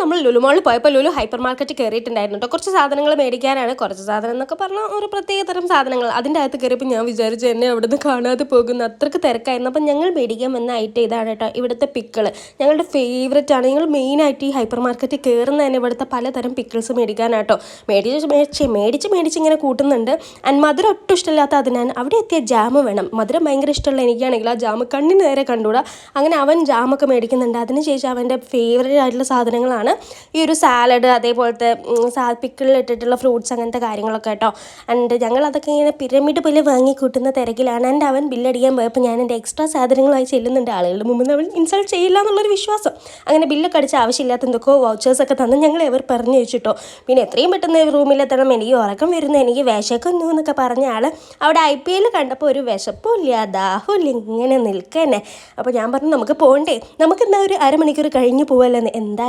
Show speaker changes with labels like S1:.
S1: നമ്മൾ ലുലു മാളിൽ പോയപ്പോൾ ലുലു ഹൈപ്പർ മാർക്കറ്റ് കയറിയിട്ടുണ്ടായിരുന്നു കേട്ടോ. കുറച്ച് സാധനങ്ങൾ മേടിക്കാനാണ്. കുറച്ച് സാധനം എന്നൊക്കെ പറഞ്ഞാൽ ഒരു പ്രത്യേക തരം സാധനങ്ങൾ. അതിൻ്റെ അകത്ത് കയറിയപ്പോൾ ഞാൻ വിചാരിച്ചു എന്നെ അവിടെ നിന്ന് കാണാതെ പോകുന്ന അത്രയ്ക്ക് തിരക്കായിരുന്നു. അപ്പം ഞങ്ങൾ മേടിക്കാൻ വന്ന ഐറ്റം ഇതാണ് കേട്ടോ. ഇവിടുത്തെ പിക്കിൾ ഞങ്ങളുടെ ഫേവററ്റ് ആണ്. ഞങ്ങൾ മെയിനായിട്ട് ഈ ഹൈപ്പർ മാർക്കറ്റ് കയറുന്ന തന്നെ ഇവിടുത്തെ പലതരം പിക്കിൾസ് മേടിക്കാനാട്ടോ. മേടിച്ച് ഇങ്ങനെ കൂട്ടുന്നുണ്ട്. ആൻഡ് മധുരം ഒട്ടും ഇഷ്ടമില്ലാത്ത അതിനാണ്. അവിടെ എത്തിയ ജാമ് വേണം. മധുരം ഭയങ്കര ഇഷ്ടമുള്ള എനിക്കാണെങ്കിൽ ആ ജാമ് കണ്ണിന് നേരെ കണ്ടുകൂടാ. അങ്ങനെ അവൻ ജാമൊക്കെ മേടിക്കുന്നുണ്ട്. അതിനുശേഷം അവൻ്റെ ഫേവറേറ്റ് ആയിട്ടുള്ള സാധനങ്ങളാണ് ഈ ഒരു സാലഡ്, അതേപോലത്തെ പിക്കിളിലിട്ടിട്ടുള്ള ഫ്രൂട്ട്സ്, അങ്ങനത്തെ കാര്യങ്ങളൊക്കെ കേട്ടോ. ആൻഡ് ഞങ്ങൾ അതൊക്കെ ഇങ്ങനെ പിരമിഡ് പോലെ വാങ്ങി കൂട്ടുന്ന തിരക്കിലാണ്. ആൻഡ് അവൻ ബില്ലടിക്കാൻ പോയപ്പോൾ ഞാൻ എൻ്റെ എക്സ്ട്രാ സാധനങ്ങളായി ചെല്ലുന്നുണ്ട്. ആളുകളുടെ മുമ്പിൽ അവൻ ഇൻസൾട്ട് ചെയ്യില്ല എന്നുള്ളൊരു വിശ്വാസം. അങ്ങനെ ബില്ലൊക്കെ അടിച്ച് ആവശ്യമില്ലാത്ത എന്തൊക്കെയോ വൗച്ചേഴ്സൊക്കെ തന്ന് ഞങ്ങൾ എവർ പറഞ്ഞു വെച്ചിട്ടോ. പിന്നെ എത്രയും പെട്ടെന്ന് റൂമിലെത്തണം, എനിക്ക് ഉറക്കം വരുന്നു, എനിക്ക് വിശക്കുന്നു എന്നൊക്കെ പറഞ്ഞ ആൾ അവിടെ IPL കണ്ടപ്പോൾ ഒരു വിശപ്പില്ല, ദാഹമില്ല, ഇങ്ങനെ നിൽക്കന്നെ. അപ്പോൾ ഞാൻ പറഞ്ഞു നമുക്ക് പോകണ്ടേ, നമുക്കെന്താ ഒരു അരമണിക്കൂർ കഴിഞ്ഞ് പോവല്ലെന്ന്. എന്താ